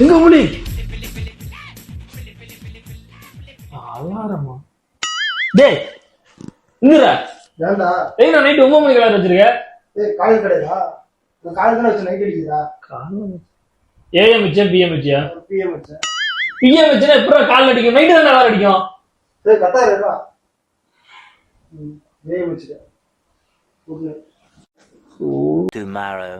எங்க புலி அலாரமா டேய் இங்கடா ஏன்டா ஏய் நான் நைட் 9 மணிக்கு அலாரம் வச்சிருக்கேன் ஏய் கால் கடையா நான் கால் தான வச்சு நைட் அடிக்குதா காலைல ஏஎம் வச்சா பிஎம் வச்சியா பிஎம் வச்சேன் பிஎம் வச்சா எப்பறம் கால் அடிக்கும் நைட் தான் அலாரம் அடிக்கும் ஏய் கத்தாரடா ஏஎம் வச்சிட்டேன் ஓகே tomorrow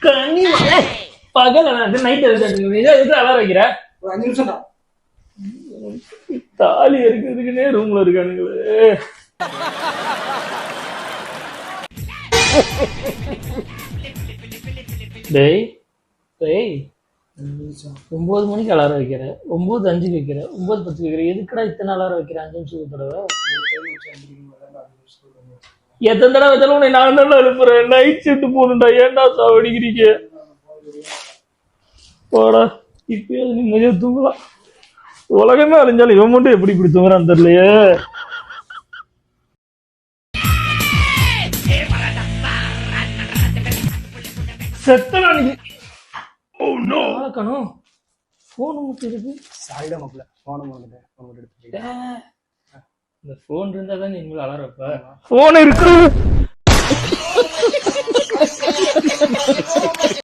கனிமா பகல நான் நைட் எதுக்கு அலாரம் வைக்கிற ஒரு 5 நிமிஷம் தான் தாலி இருக்குதுக்குன்னே ரூம்ல இருக்கானுங்களே டேய் டேய் 9 மணிக்கு அலாரம் வைக்கிற 9:05 வைக்கிற 9:10 வைக்கிற எதுக்குடா இத்தனை அலாரம் வைக்கிற 5 நிமிஷத்துக்கு தடவை எத்தனை தடவை வச்சாலும் உன்னை நான் தான் எழுப்புறேன் நைட் ஷிஃப்ட் போகணும்டா ஏன்டா சாவடிக்கிறீங்க போடா இப்பயாவது நிம்மதியா தூங்கலாம் உலகமே அழிஞ்சாலும் இவன் மட்டும் எப்படி இப்படி தூங்குறான்னு தெரியலையே செத்தனா நீ கணும் போன் மட்டும் இருக்கு சாரிடா மாப்ள போன் எடுத்து இந்த போன் இருந்தா தான் நீங்க அலாரம் வைப்ப போன் இருக்கு